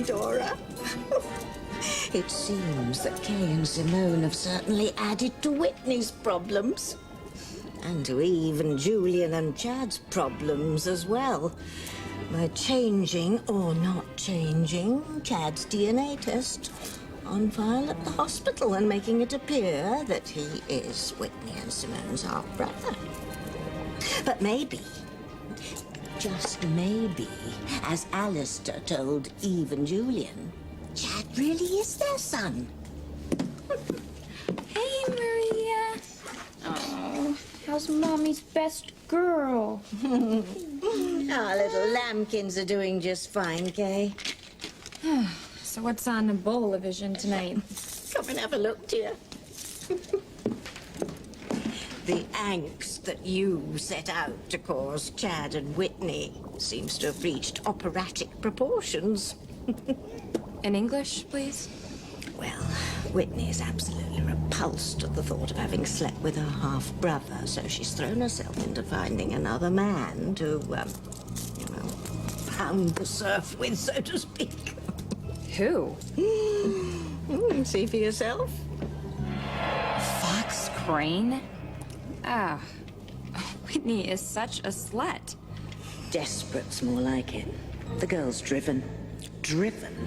Dora. It seems that Kay and Simone have certainly added to Whitney's problems. And to Eve and Julian and Chad's problems as well. By changing, or not changing, Chad's DNA test on file at the hospital and making it appear that he is Whitney and Simone's half-brother. But maybe, just maybe, as Alistair told Eve and Julian, Chad really is their son. Hey, Maria. Oh, how's Mommy's best girl? Our little lambkins are doing just fine, Kay. So what's on the Bowlevision tonight? Come and have a look, dear. The angst that you set out to cause Chad and Whitney seems to have reached operatic proportions. In English, please? Well, Whitney is absolutely repulsed at the thought of having slept with her half-brother, so she's thrown herself into finding another man to, you know, pound the surf with, so to speak. Who? See for yourself. Fox Crane? Ah, Whitney is such a slut. Desperate's more like it. The girl's driven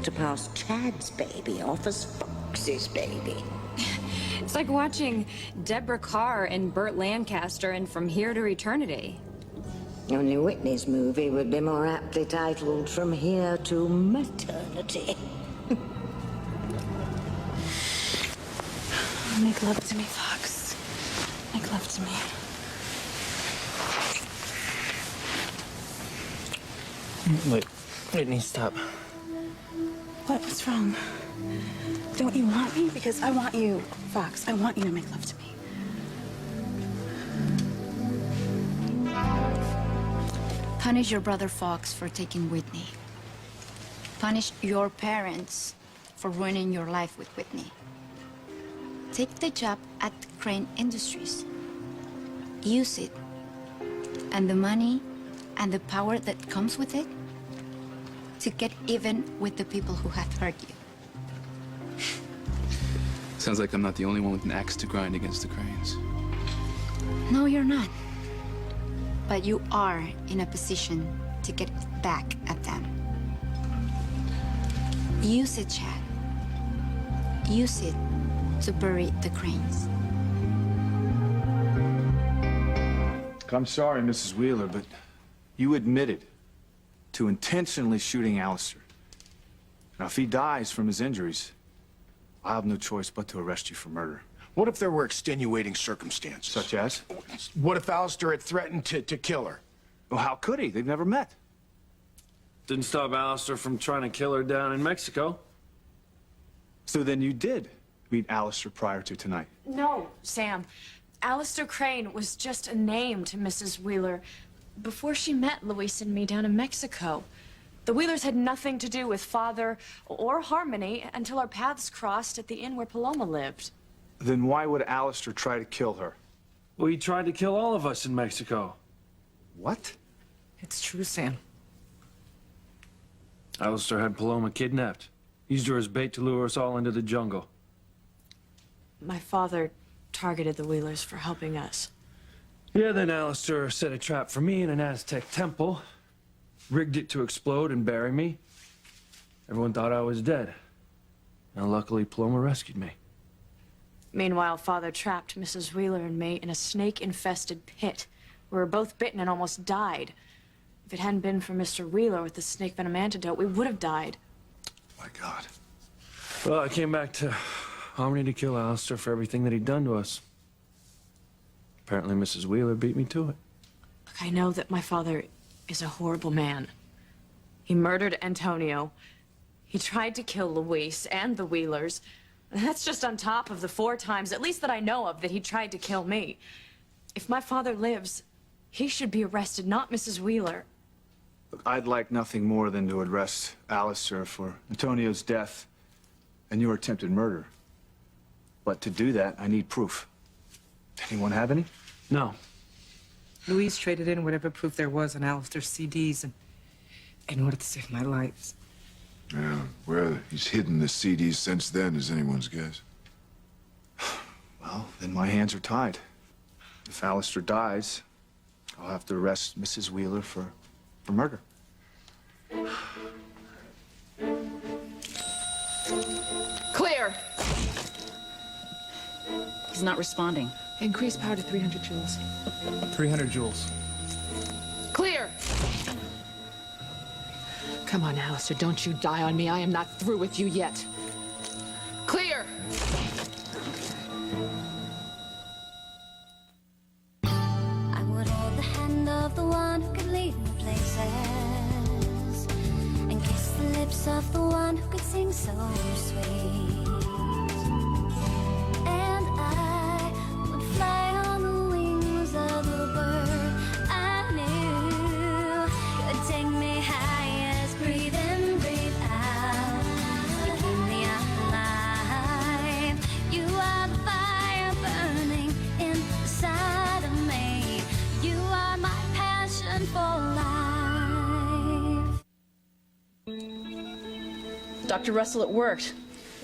to pass Chad's baby off as Fox's baby. It's like watching Deborah Carr and Burt Lancaster in From Here to Eternity. Only Whitney's movie would be more aptly titled From Here to Maternity. Make love to me, Fox. Make love to me. Wait, Whitney, stop. What's wrong? Don't you want me? Because I want you, Fox. I want you to make love to me. Punish your brother Fox for taking Whitney. Punish your parents for ruining your life with Whitney. Take the job at Crane Industries. Use it. And the money and the power that comes with it to get even with the people who have hurt you. Sounds like I'm not the only one with an axe to grind against the Cranes. No, you're not. But you are in a position to get back at them. Use it, Chad. Use it to bury the Cranes. I'm sorry, Mrs. Wheeler, but you admitted to intentionally shooting Alistair. Now, if he dies from his injuries, I have no choice but to arrest you for murder. What if there were extenuating circumstances? Such as? What if Alistair had threatened to kill her? Well, how could he? They've never met. Didn't stop Alistair from trying to kill her down in Mexico. So then you did meet Alistair prior to tonight? No, Sam. Alistair Crane was just a name to Mrs. Wheeler before she met Luis and me down in Mexico. The Wheelers had nothing to do with Father or Harmony until our paths crossed at the inn where Paloma lived. Then why would Alistair try to kill her? Well, he tried to kill all of us in Mexico. What? It's true, Sam. Alistair had Paloma kidnapped. Used her as bait to lure us all into the jungle. My father targeted the Wheelers for helping us. Yeah, then Alistair set a trap for me in an Aztec temple. Rigged it to explode and bury me. Everyone thought I was dead. And luckily, Paloma rescued me. Meanwhile, Father trapped Mrs. Wheeler and me in a snake-infested pit. We were both bitten and almost died. If it hadn't been for Mr. Wheeler with the snake venom antidote, we would have died. My God. Well, I came back to Harmony to kill Alistair for everything that he'd done to us. Apparently, Mrs. Wheeler beat me to it. Look, I know that my father is a horrible man. He murdered Antonio. He tried to kill Luis and the Wheelers. And that's just on top of the 4 times, at least that I know of, that he tried to kill me. If my father lives, he should be arrested, not Mrs. Wheeler. Look, I'd like nothing more than to arrest Alistair for Antonio's death and your attempted murder. But to do that, I need proof. Anyone have any? No. Louise traded in whatever proof there was on Alistair's CDs in order to save my life. Yeah, where he's hidden the CDs since then is anyone's guess. Well, then my hands are tied. If Alistair dies, I'll have to arrest Mrs. Wheeler for murder. Clear! He's not responding. Increase power to 300 joules. 300 joules. Clear! Come on, Alistair, don't you die on me. I am not through with you yet. Clear! I would hold the hand of the one who could lead me places, and kiss the lips of the one who could sing so sweet. And I would fly on the wings of the bird I knew could take me high as breathe in, breathe out. You keep me alive. You are the fire burning inside of me. You are my passion for life. Dr. Russell, it worked.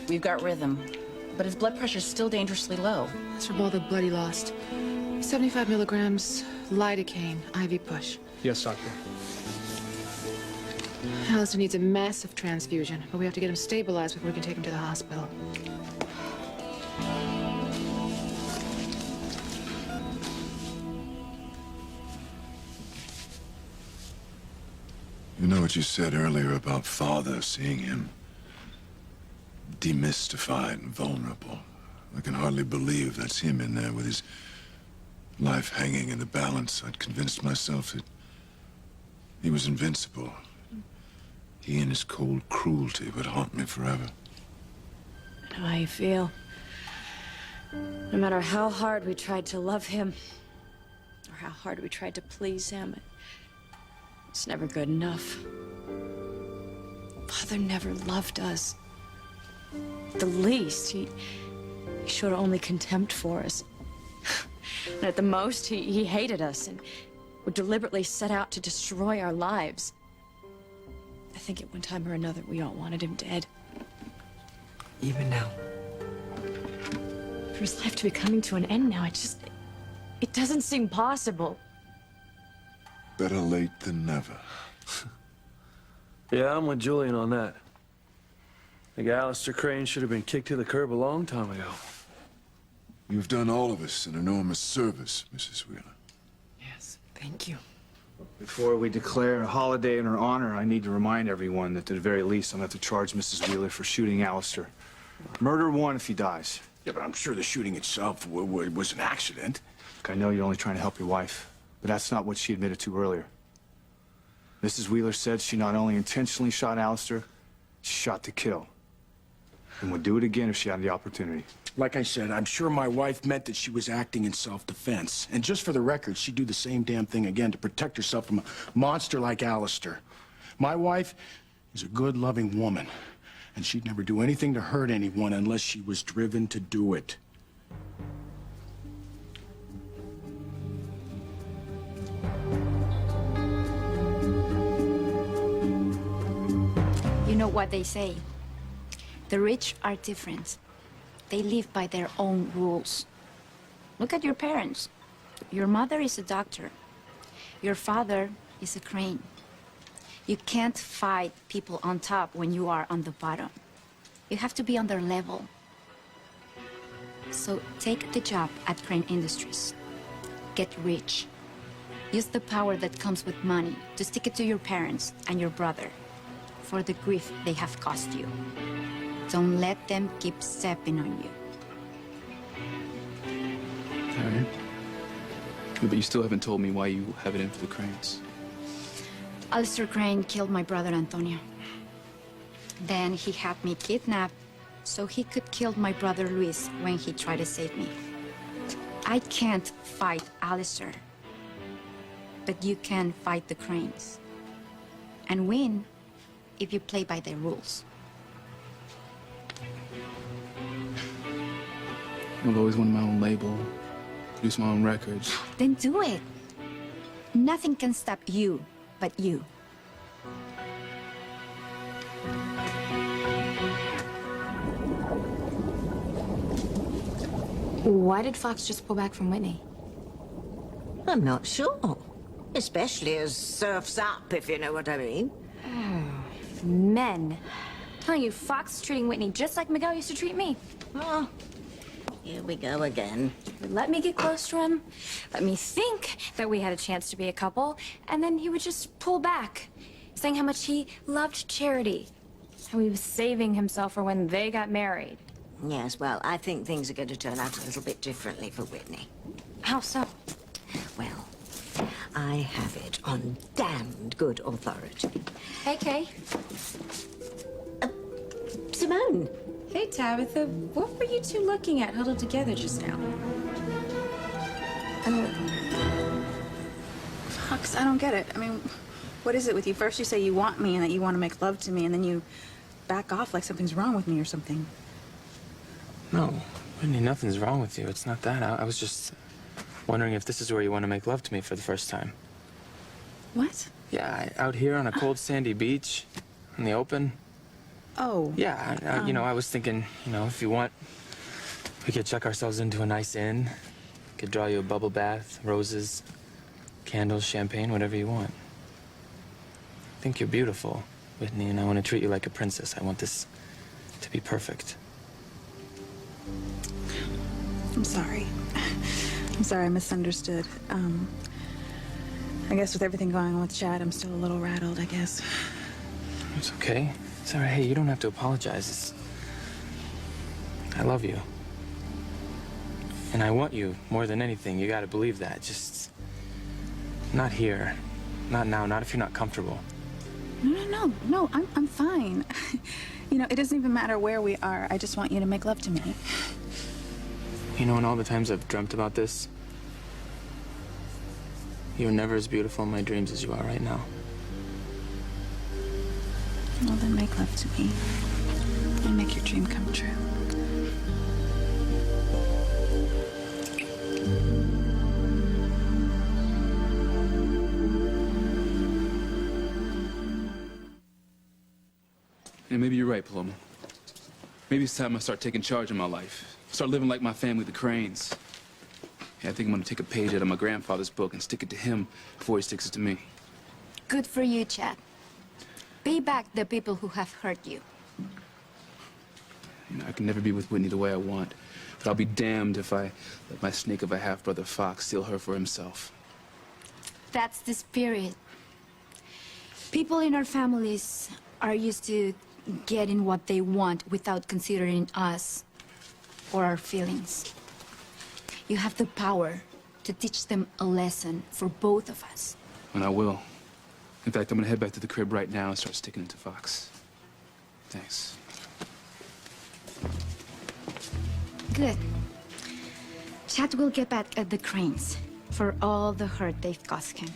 We've got rhythm. But his blood pressure's still dangerously low. That's from all the blood he lost. 75 milligrams lidocaine, IV push. Yes, doctor. Alistair needs a massive transfusion, but we have to get him stabilized before we can take him to the hospital. You know what you said earlier about Father seeing him demystified and vulnerable. I can hardly believe that's him in there with his life hanging in the balance. I'd convinced myself that he was invincible. He and his cold cruelty would haunt me forever. I know how you feel. No matter how hard we tried to love him, or how hard we tried to please him, it's never good enough. Father never loved us. At the least, he showed only contempt for us. And at the most, he hated us and would deliberately set out to destroy our lives. I think at one time or another, we all wanted him dead. Even now. For his life to be coming to an end now, it doesn't seem possible. Better late than never. Yeah, I'm with Julian on that. I think Alistair Crane should have been kicked to the curb a long time ago. You've done all of us an enormous service, Mrs. Wheeler. Yes, thank you. Before we declare a holiday in her honor, I need to remind everyone that at the very least, I'm going to have to charge Mrs. Wheeler for shooting Alistair. Murder one if he dies. Yeah, but I'm sure the shooting itself was an accident. Look, I know you're only trying to help your wife, but that's not what she admitted to earlier. Mrs. Wheeler said she not only intentionally shot Alistair, she shot to kill. And would do it again if she had the opportunity. Like I said, I'm sure my wife meant that she was acting in self-defense. And just for the record, she'd do the same damn thing again to protect herself from a monster like Alistair. My wife is a good, loving woman, and she'd never do anything to hurt anyone unless she was driven to do it. You know what they say? The rich are different. They live by their own rules. Look at your parents. Your mother is a doctor. Your father is a crane. You can't fight people on top when you are on the bottom. You have to be on their level. So take the job at Crane Industries. Get rich. Use the power that comes with money to stick it to your parents and your brother for the grief they have caused you. Don't let them keep stepping on you. All right. But you still haven't told me why you have it in for the Cranes. Alistair Crane killed my brother Antonio. Then he had me kidnapped so he could kill my brother Luis when he tried to save me. I can't fight Alistair, but you can fight the Cranes and win if you play by their rules. I've always wanted my own label, produce my own records. Then do it. Nothing can stop you but you. Why did Fox just pull back from Whitney? I'm not sure. Especially as surf's up, if you know what I mean. Men. Telling you, Fox is treating Whitney just like Miguel used to treat me. Oh, here we go again. He would let me get close to him, let me think that we had a chance to be a couple, and then he would just pull back, saying how much he loved Charity, how he was saving himself for when they got married. Yes, well, I think things are going to turn out a little bit differently for Whitney. How so? Well, I have it on damned good authority. Hey, Kay. Simone. Hey, Tabitha. What were you two looking at huddled together just now? Fox, I don't get it. I mean, what is it with you? First you say you want me and that you want to make love to me, and then you back off like something's wrong with me or something. No, Whitney, nothing's wrong with you. It's not that. I was just wondering if this is where you want to make love to me for the first time. What? Yeah, out here on a cold sandy beach, in the open. Oh. Yeah, you know, I was thinking, you know, if you want, we could check ourselves into a nice inn. Could draw you a bubble bath, roses, candles, champagne, whatever you want. I think you're beautiful, Whitney, and I want to treat you like a princess. I want this to be perfect. I'm sorry. I'm sorry, I misunderstood. I guess with everything going on with Chad, I'm still a little rattled, I guess. It's okay. It's all right. Hey, you don't have to apologize. I love you. And I want you more than anything. You gotta believe that. Just not here. Not now. Not if you're not comfortable. No, I'm fine. You know, it doesn't even matter where we are. I just want you to make love to me. You know, in all the times I've dreamt about this, you're never as beautiful in my dreams as you are right now. Well, then make love to me and make your dream come true. And maybe you're right, Paloma. Maybe it's time I start taking charge of my life. Start living like my family, the Cranes. Yeah, I think I'm gonna take a page out of my grandfather's book and stick it to him before he sticks it to me. Good for you, Chad. Pay back the people who have hurt you. You know, I can never be with Whitney the way I want, but I'll be damned if I let my snake of a half-brother Fox steal her for himself. That's the spirit. People in our families are used to getting what they want without considering us or our feelings. You have the power to teach them a lesson for both of us. And I will. In fact, I'm gonna head back to the crib right now and start sticking it to Fox. Thanks. Good. Chad will get back at the Cranes for all the hurt they've caused him.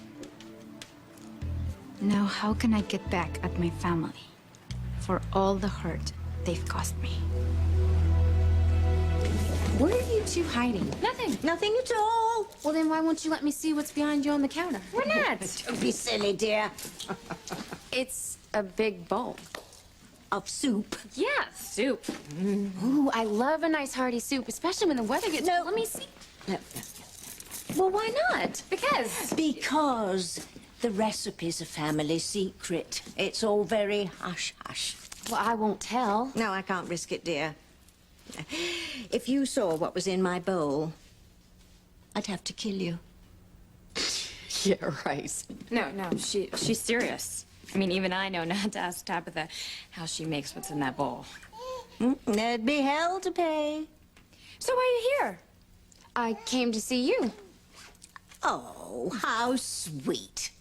Now, how can I get back at my family for all the hurt they've caused me? What are you two hiding? Nothing. Nothing at all. Well, then why won't you let me see what's behind you on the counter? We're not. Don't be silly, dear. It's a big bowl. Of soup. Yeah, soup. Ooh, I love a nice hearty soup, especially when the weather gets... No. Let me see. No. Well, why not? Because the recipe's a family secret. It's all very hush-hush. Well, I won't tell. No, I can't risk it, dear. If you saw what was in my bowl, I'd have to kill you. Yeah, right. No, she's serious. I mean, even I know not to ask Tabitha how she makes what's in that bowl. There'd be hell to pay. So why are you here? I came to see you. Oh, how sweet.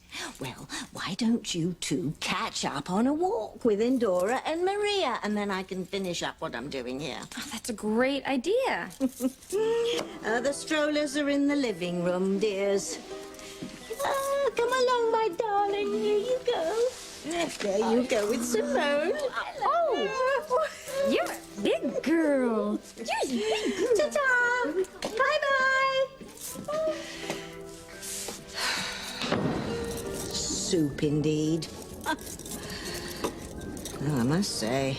Well, why don't you two catch up on a walk with Endora and Maria, and then I can finish up what I'm doing here. Oh, that's a great idea. The strollers are in the living room, dears. Come along, my darling. Here you go. There you go with Simone. Oh, you're a big girl. You're a big girl. Ta-ta. Bye-bye. Soup, indeed. Oh, I must say,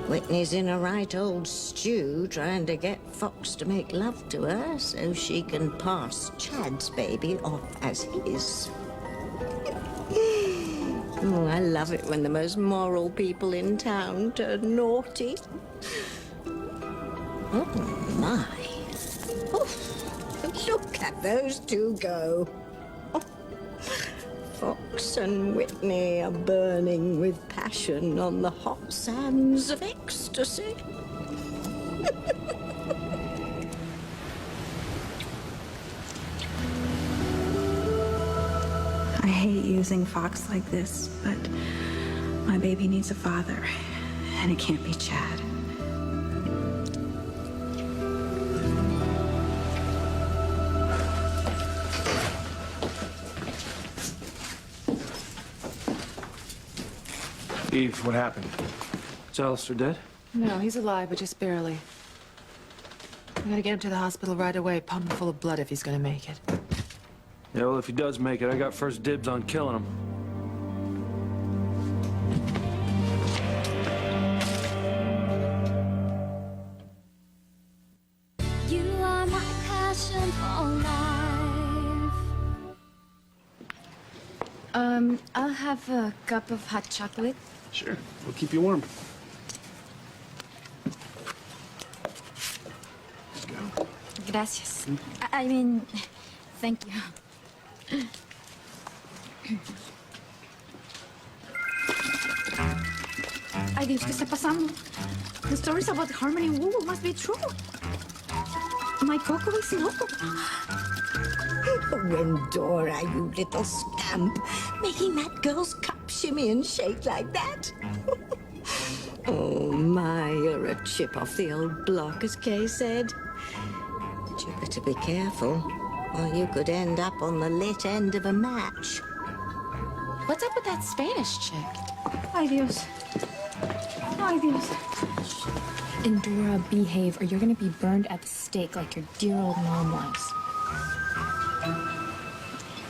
Whitney's in a right old stew trying to get Fox to make love to her so she can pass Chad's baby off as his. Oh, I love it when the most moral people in town turn naughty. Oh, my. Oh, look at those two go. Oh, Fox and Whitney are burning with passion on the hot sands of ecstasy. I hate using Fox like this, but my baby needs a father, and it can't be Chad. Eve, what happened? Is Alistair dead? No, he's alive, but just barely. We gotta get him to the hospital right away, pump him full of blood if he's gonna make it. Yeah, well, if he does make it, I got first dibs on killing him. You are my passion for life. I'll have a cup of hot chocolate. Sure. We'll keep you warm. Let's go. Gracias. I mean, thank you. Ay, Dios, ¿qué está pasando? The stories about Harmony and Wu must be true. My Coco is loco. Rendora, you little scamp, making that girl's cup shimmy and shake like that. Oh, my, you're a chip off the old block, as Kay said. But you better be careful, or you could end up on the lit end of a match. What's up with that Spanish chick? Ay, Dios. Ay, Dios. Endora, behave, or you're gonna be burned at the stake like your dear old mom was.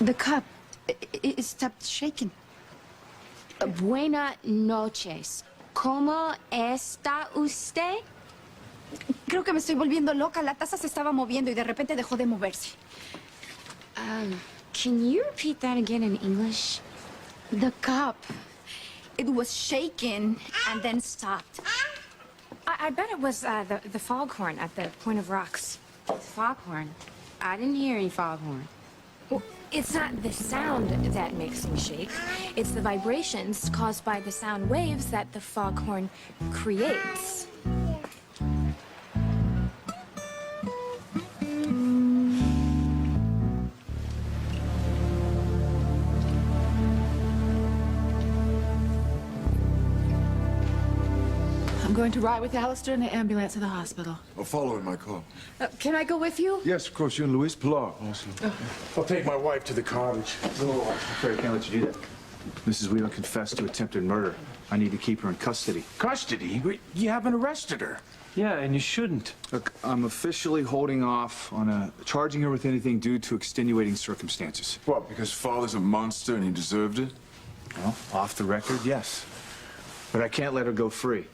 The cup, it stopped shaking. Buenas noches. ¿Cómo está usted? Creo que me estoy volviendo loca. La taza se estaba moviendo y de repente dejó de moverse. Can you repeat that again in English? The cup. It was shaking and then stopped. I bet it was the foghorn at the Point of Rocks. Foghorn? I didn't hear any foghorn. Well, it's not the sound that makes me shake. It's the vibrations caused by the sound waves that the foghorn creates. I'm going to ride with Alistair in the ambulance to the hospital. I'll follow in my car. Can I go with you? Yes, of course. You and Luis Pilar. Awesome. I'll take my wife to the cottage. I'm afraid I can't let you do that. Mrs. Wheeler confessed to attempted murder. I need to keep her in custody. Custody? You haven't arrested her. Yeah, and you shouldn't. Look, I'm officially holding off on charging her with anything due to extenuating circumstances. What, because Father's a monster and he deserved it? Well, off the record, yes. But I can't let her go free.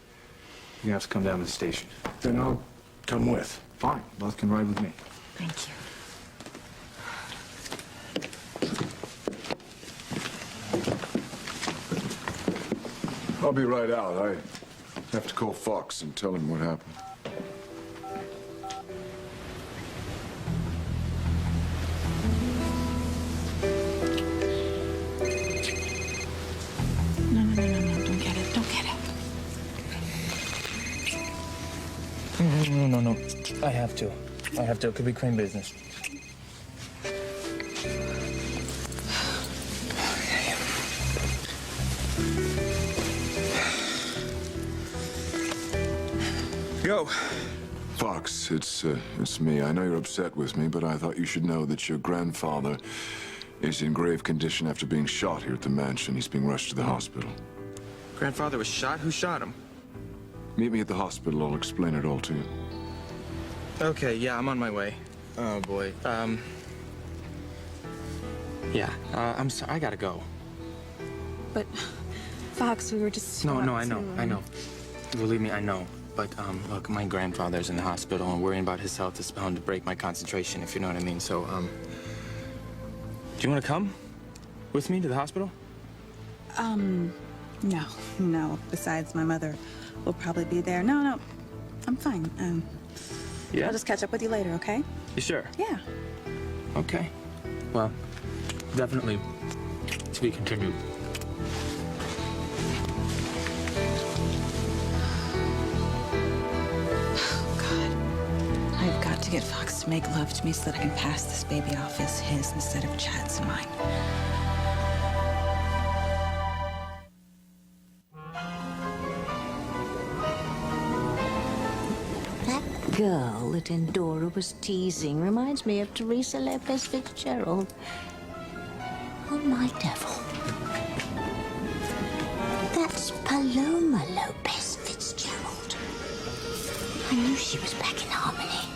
You have to come down to the station. Then I'll come with. Fine, both can ride with me. Thank you. I'll be right out. I have to call Fox and tell him what happened. No, don't get it, don't get it. No. I have to. It could be crane business. Go. Fox, it's me. I know you're upset with me, but I thought you should know that your grandfather is in grave condition after being shot here at the mansion. He's being rushed to the hospital. Grandfather was shot? Who shot him? Meet me at the hospital. I'll explain it all to you. Okay, yeah, I'm on my way. Oh, boy. Yeah, I'm sorry. I gotta go. But, Fox, we were just... No, I know. Believe me, I know. But, look, my grandfather's in the hospital, and worrying about his health is bound to break my concentration, if you know what I mean. So, do you want to come with me to the hospital? No. Besides, my mother will probably be there. No, I'm fine. Yeah? I'll just catch up with you later, okay? You sure? Yeah. Okay. Well, definitely to be continued. I've got to get Fox to make love to me so that I can pass this baby off as his instead of Chad's and mine. That girl that Endora was teasing reminds me of Teresa Lopez Fitzgerald. Oh, my devil. That's Paloma Lopez Fitzgerald. I knew she was back in Harmony.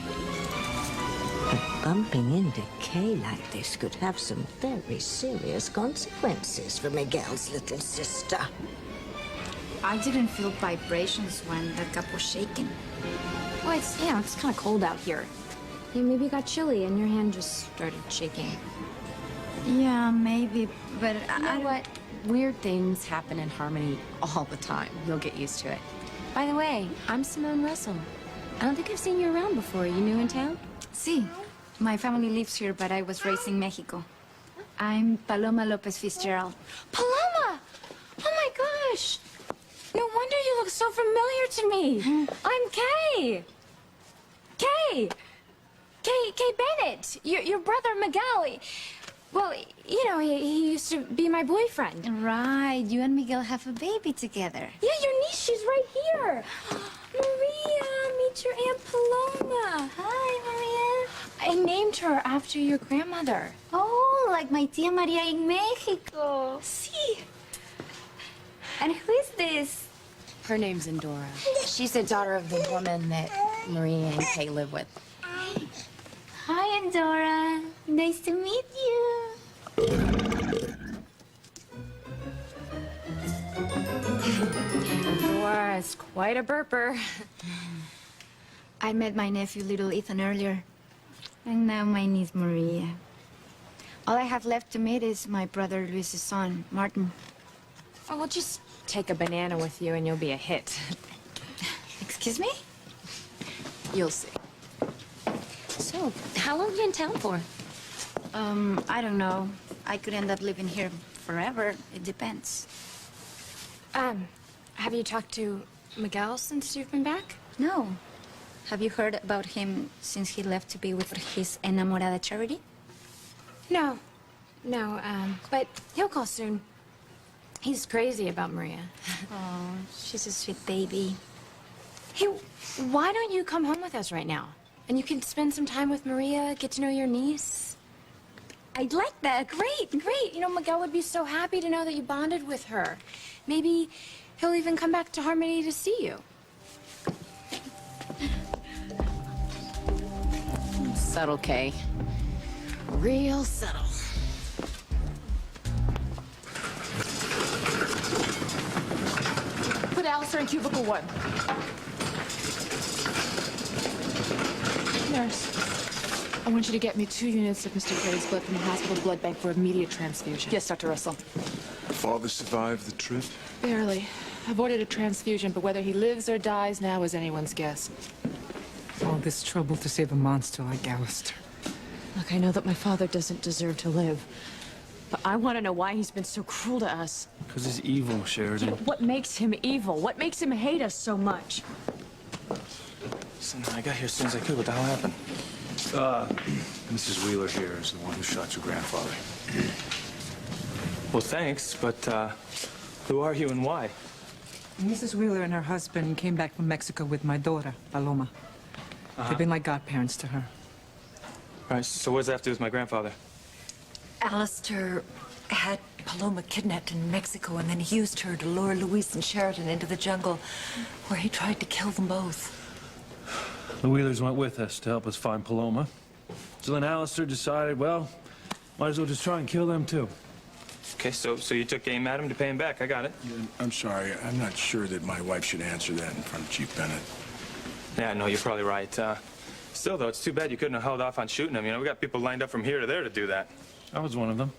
But bumping into Kay like this could have some very serious consequences for Miguel's little sister. I didn't feel vibrations when the cup was shaking. Well, it's kind of cold out here. Yeah, maybe you got chilly and your hand just started shaking. Yeah, maybe, but You know what? Weird things happen in Harmony all the time. You'll get used to it. By the way, I'm Simone Russell. I don't think I've seen you around before. Are you new in town? Sí. My family lives here, but I was raised in Mexico. I'm Paloma Lopez Fitzgerald. Paloma! Oh my gosh! No wonder you look so familiar to me. I'm Kay. Kay Bennett. Your brother Miguel. Well, you know, he used to be my boyfriend. Right. You and Miguel have a baby together. Yeah, your niece, she's right here. Maria, meet your Aunt Paloma. Hi, Maria. I named her after your grandmother. Oh, like my tia Maria in Mexico. See? And who is this? Her name's Endora. She's the daughter of the woman that Maria and Kay live with. Hi, Endora. Nice to meet you. Endora is quite a burper. I met my nephew, little Ethan, earlier. And now my niece, Maria. All I have left to meet is my brother Luis's son, Martin. Oh, well, just take a banana with you and you'll be a hit. Excuse me? You'll see. So, how long are you in town for? I don't know. I could end up living here forever. It depends. Have you talked to Miguel since you've been back? No. Have you heard about him since he left to be with his enamorada Charity? No, but he'll call soon. He's crazy about Maria. Oh, she's a sweet baby. Hey, why don't you come home with us right now? And you can spend some time with Maria, get to know your niece. I'd like that. Great. You know, Miguel would be so happy to know that you bonded with her. Maybe he'll even come back to Harmony to see you. Subtle, Kay. Real subtle. Put Alistair in cubicle 1. Nurse, I want you to get me 2 units of Mr. Gray's blood from the hospital blood bank for immediate transfusion. Yes, Dr. Russell. Father survived the trip? Barely. I've ordered a transfusion, but whether he lives or dies now is anyone's guess. All this trouble to save a monster like Alistair. Look, I know that my father doesn't deserve to live. But I want to know why he's been so cruel to us. Because he's evil, Sheridan. What makes him evil? What makes him hate us so much? Listen, I got here as soon as I could. What the hell happened? Mrs. Wheeler here is the one who shot your grandfather. Well, thanks, but, who are you and why? Mrs. Wheeler and her husband came back from Mexico with my daughter, Paloma. They've been like godparents to her. All right, so what does that have to do with my grandfather? Alistair had Paloma kidnapped in Mexico, and then he used her to lure Luis and Sheridan into the jungle, where he tried to kill them both. The Wheelers went with us to help us find Paloma. So then Alistair decided, well, might as well just try and kill them too. Okay, so you took aim at him to pay him back. I got it. I'm sorry. I'm not sure that my wife should answer that in front of Chief Bennett. Yeah, no, you're probably right. Still, though, it's too bad you couldn't have held off on shooting him. You know, we got people lined up from here to there to do that. I was one of them.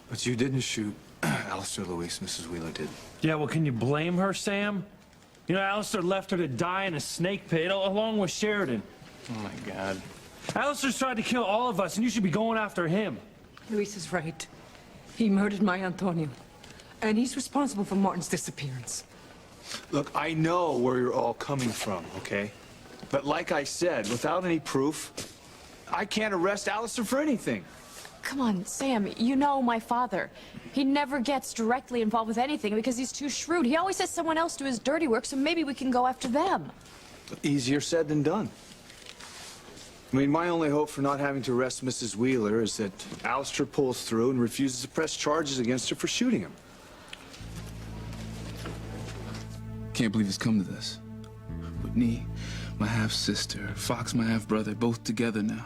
But you didn't shoot Alistair Louise. Mrs. Wheeler did. Yeah, well, can you blame her, Sam? You know, Alistair left her to die in a snake pit along with Sheridan. Oh, my God. Alistair's tried to kill all of us, and you should be going after him. Luis is right. He murdered my Antonio. And he's responsible for Martin's disappearance. Look, I know where you're all coming from, okay? But like I said, without any proof, I can't arrest Alistair for anything. Come on, Sam, you know my father. He never gets directly involved with anything because he's too shrewd. He always has someone else do his dirty work, so maybe we can go after them. Easier said than done. I mean, my only hope for not having to arrest Mrs. Wheeler is that Alistair pulls through and refuses to press charges against her for shooting him. Can't believe it's come to this. Whitney, my half-sister, Fox, my half-brother, both together now.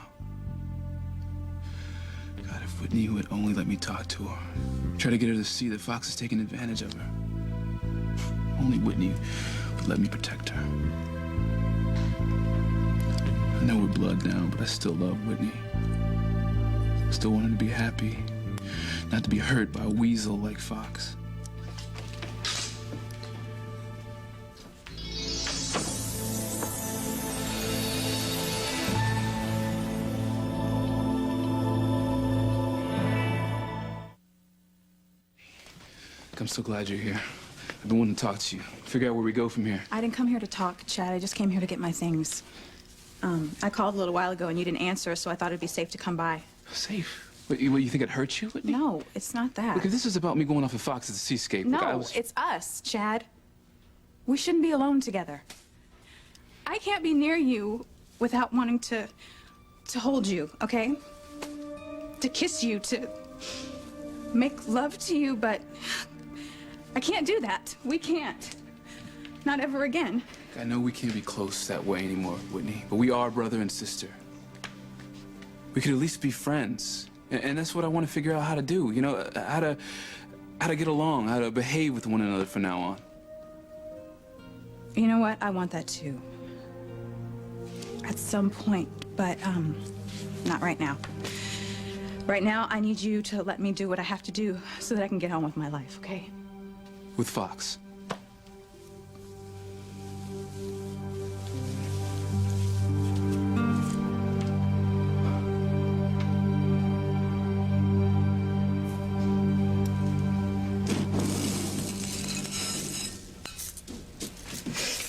God, if Whitney would only let me talk to her. Try to get her to see that Fox is taking advantage of her. Only Whitney would let me protect her. I know we're blood now, but I still love Whitney. I still want her to be happy, not to be hurt by a weasel like Fox. I'm so glad you're here. I've been wanting to talk to you. Figure out where we go from here. I didn't come here to talk, Chad. I just came here to get my things. I called a little while ago and you didn't answer, so I thought it'd be safe to come by. Safe? What, you think I'd hurt you, Whitney? No, it's not that. Look, if this was about me going off of Fox at the Seascape, look, No, it's us, Chad. We shouldn't be alone together. I can't be near you without wanting to hold you, okay? To kiss you, to make love to you, but I can't do that. We can't. Not ever again. I know we can't be close that way anymore, Whitney, but we are brother and sister. We could at least be friends. And that's what I want to figure out how to do. You know, how to get along, how to behave with one another from now on. You know what? I want that too. At some point, but not right now. Right now, I need you to let me do what I have to do so that I can get on with my life, okay? With Fox.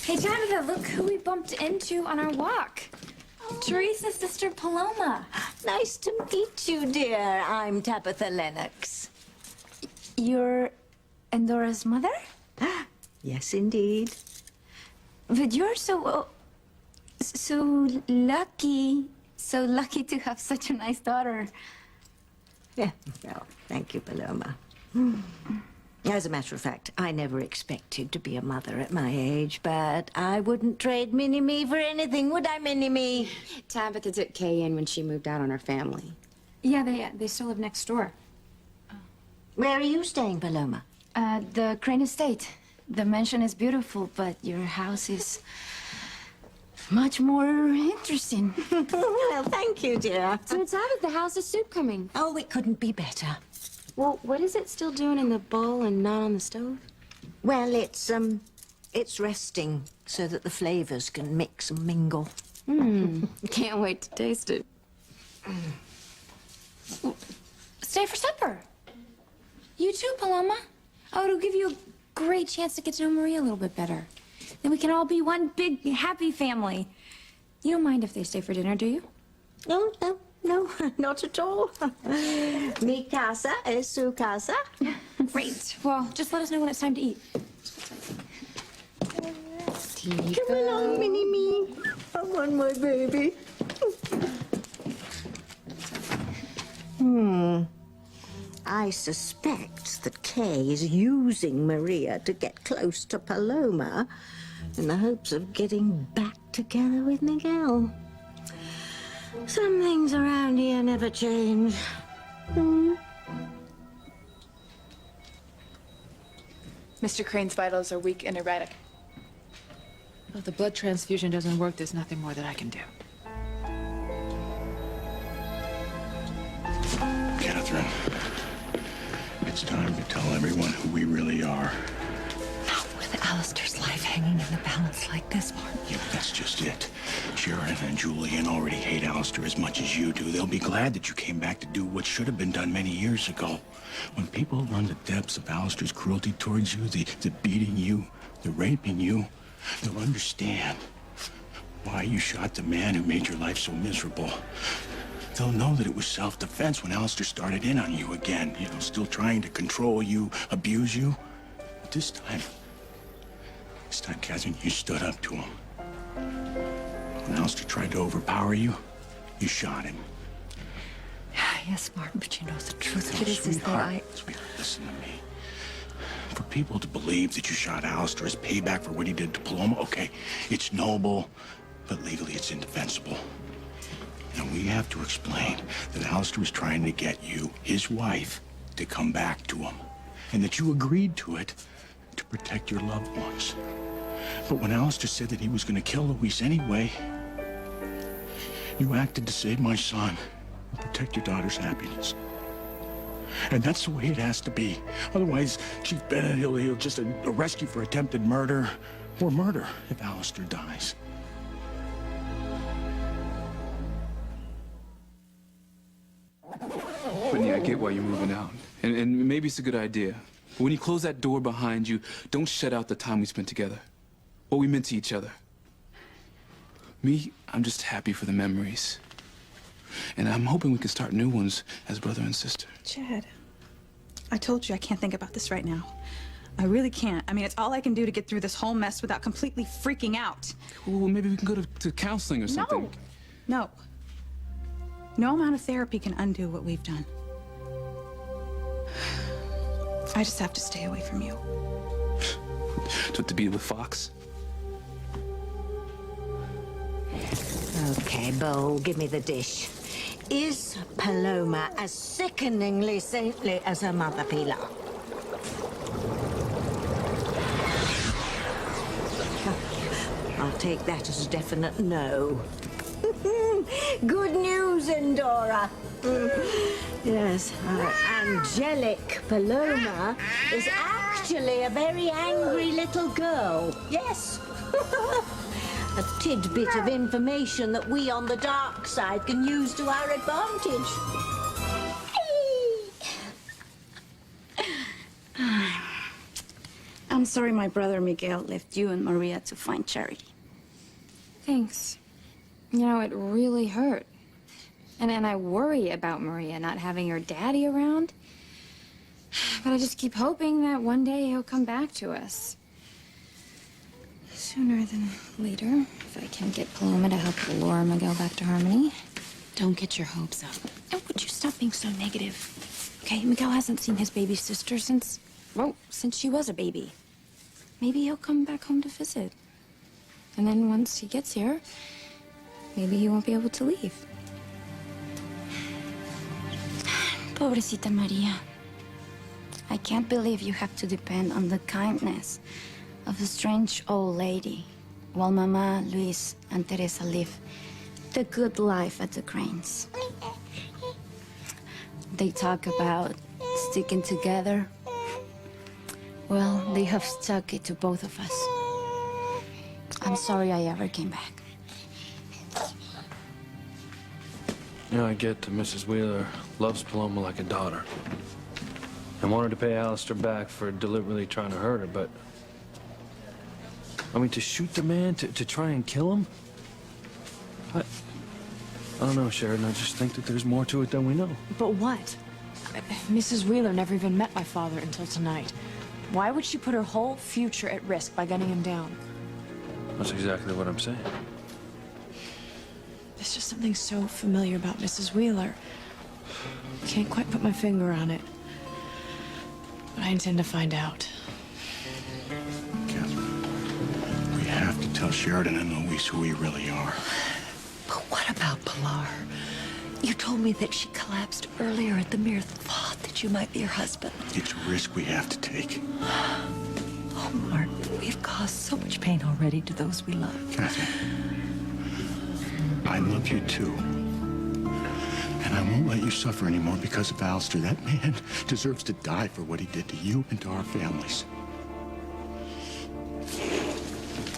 Hey, Tabitha, look who we bumped into on our walk. Teresa's sister Paloma. Nice to meet you, dear. I'm Tabitha Lennox. You're Endora's mother? Yes, indeed. But you're so lucky. So lucky to have such a nice daughter. Yeah, well, thank you, Paloma. As a matter of fact, I never expected to be a mother at my age, but I wouldn't trade Mini-Me for anything, would I, Mini-Me? Tabitha took Kay in when she moved out on her family. Yeah, they still live next door. Where are you staying, Paloma? The Crane Estate. The mansion is beautiful, but your house is much more interesting. Well, thank you, dear. So Tabitha, how's the soup coming? Oh, it couldn't be better. Well, what is it still doing in the bowl and not on the stove? Well, it's resting so that the flavors can mix and mingle. Can't wait to taste it. Stay for supper. You too, Paloma. Oh, it'll give you a great chance to get to know Maria a little bit better. Then we can all be one big, happy family. You don't mind if they stay for dinner, do you? No, not at all. Mi casa es su casa. Great. Well, just let us know when it's time to eat. Come along, Mini-Me. I want my baby. I suspect that Kay is using Maria to get close to Paloma in the hopes of getting back together with Miguel. Some things around here never change. Mr. Crane's vitals are weak and erratic. Well, if the blood transfusion doesn't work, there's nothing more that I can do. Catherine, it's time to tell everyone who we really are. Not with Alistair's life hanging in the balance like this, Martin. Yeah, but that's just it. Sheridan and Julian already hate Alistair as much as you do. They'll be glad that you came back to do what should have been done many years ago. When people learn the depths of Alistair's cruelty towards you, the beating you, the raping you, they'll understand why you shot the man who made your life so miserable. They'll know that it was self-defense when Alistair started in on you again, you know, still trying to control you, abuse you. But this time, Catherine, you stood up to him. When Alistair tried to overpower you, you shot him. Yes, Martin, but you know the truth of No, it is that I... Sweetheart, listen to me. For people to believe that you shot Alistair as payback for what he did to Paloma, okay, it's noble, but legally it's indefensible. And we have to explain that Alistair was trying to get you, his wife, to come back to him. And that you agreed to it to protect your loved ones. But when Alistair said that he was going to kill Louise anyway, you acted to save my son and protect your daughter's happiness. And that's the way it has to be. Otherwise, Chief Bennett, he'll just arrest you for attempted murder or murder if Alistair dies. Whitney, I get why you're moving out. And maybe it's a good idea. But when you close that door behind you, don't shut out the time we spent together. What we meant to each other. Me, I'm just happy for the memories. And I'm hoping we can start new ones as brother and sister. Chad, I told you I can't think about this right now. I really can't. I mean, it's all I can do to get through this whole mess without completely freaking out. Well, maybe we can go to counseling or something. No. No amount of therapy can undo what we've done. I just have to stay away from you. To be with Fox? Okay, Bo, give me the dish. Is Paloma as sickeningly saintly as her mother, Pilar? I'll take that as a definite no. Good news, Endora. Yes, angelic Paloma is actually a very angry little girl. Yes. A tidbit of information that we on the dark side can use to our advantage. I'm sorry my brother Miguel left you and Maria to find Charity. Thanks. You know, it really hurt. And I worry about Maria not having her daddy around. But I just keep hoping that one day he'll come back to us. Sooner than later, if I can get Paloma to help lure Miguel back to Harmony. Don't get your hopes up. And would you stop being so negative? Okay, Miguel hasn't seen his baby sister since she was a baby. Maybe he'll come back home to visit. And then once he gets here, maybe he won't be able to leave. Pobrecita Maria. I can't believe you have to depend on the kindness of a strange old lady while Mama, Luis, and Teresa live the good life at the Cranes. They talk about sticking together. Well, they have stuck it to both of us. I'm sorry I ever came back. You know, I get that Mrs. Wheeler loves Paloma like a daughter. And wanted to pay Alistair back for deliberately trying to hurt her, but... I mean, to shoot the man, to try and kill him? I don't know, Sheridan. I just think that there's more to it than we know. But what? Mrs. Wheeler never even met my father until tonight. Why would she put her whole future at risk by gunning him down? That's exactly what I'm saying. There's just something so familiar about Mrs. Wheeler. Can't quite put my finger on it. But I intend to find out. Catherine, we have to tell Sheridan and Luis who we really are. But what about Pilar? You told me that she collapsed earlier at the mere thought that you might be her husband. It's a risk we have to take. Oh, Mark, we've caused so much pain already to those we love. Catherine, I love you too. And I won't let you suffer anymore because of Alistair. That man deserves to die for what he did to you and to our families.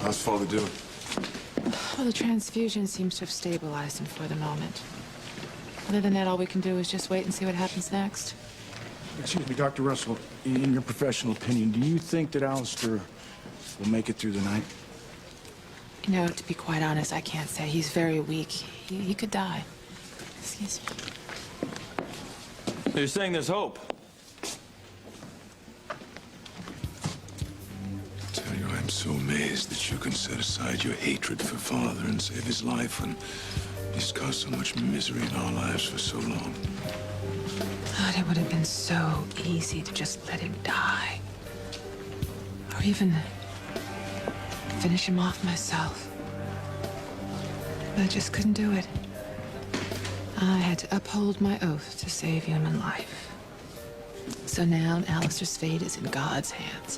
How's father doing? Well, the transfusion seems to have stabilized him for the moment. Other than that, all we can do is just wait and see what happens next. Excuse me, Dr. Russell, in your professional opinion, do you think that Alistair will make it through the night? You know, to be quite honest, I can't say. He's very weak. He could die. Excuse me. You're saying there's hope? I tell you, I'm so amazed that you can set aside your hatred for father and save his life when he's caused so much misery in our lives for so long. God, it would have been so easy to just let him die. Or even finish him off myself. But I just couldn't do it. I had to uphold my oath to save human life. So now Alistair's fate is in God's hands.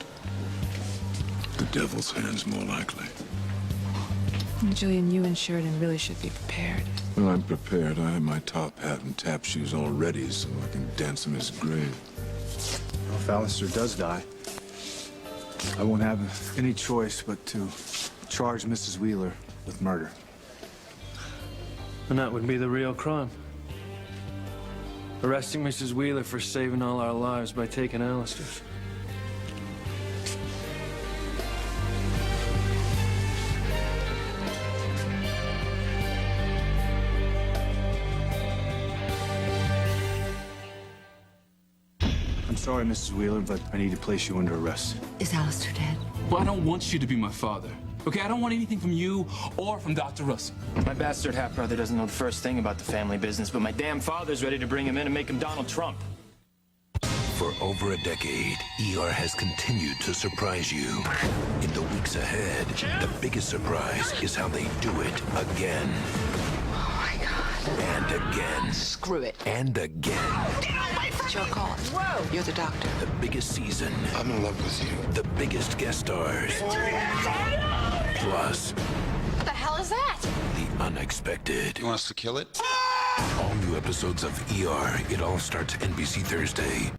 The devil's hands, more likely. Julian, you and Sheridan really should be prepared. Well, I'm prepared. I have my top hat and tap shoes all ready so I can dance in his grave. Well, if Alistair does die, I won't have any choice but to charge Mrs. Wheeler with murder. And that would be the real crime. Arresting Mrs. Wheeler for saving all our lives by taking Alistair's. I'm sorry, Mrs. Wheeler, but I need to place you under arrest. Is Alistair dead? Well, I don't want you to be my father. Okay, I don't want anything from you or from Dr. Russell. My bastard half-brother doesn't know the first thing about the family business, but my damn father's ready to bring him in and make him Donald Trump. For over a decade, ER has continued to surprise you. In the weeks ahead, the biggest surprise is how they do it again. Oh, my God. And again. Screw it. And again. It's your call. Whoa. You're the doctor. The biggest season. I'm in love with you. The biggest guest stars. Plus, What the hell is that? the unexpected. You want us to kill it? All new episodes of ER. It all starts NBC Thursday.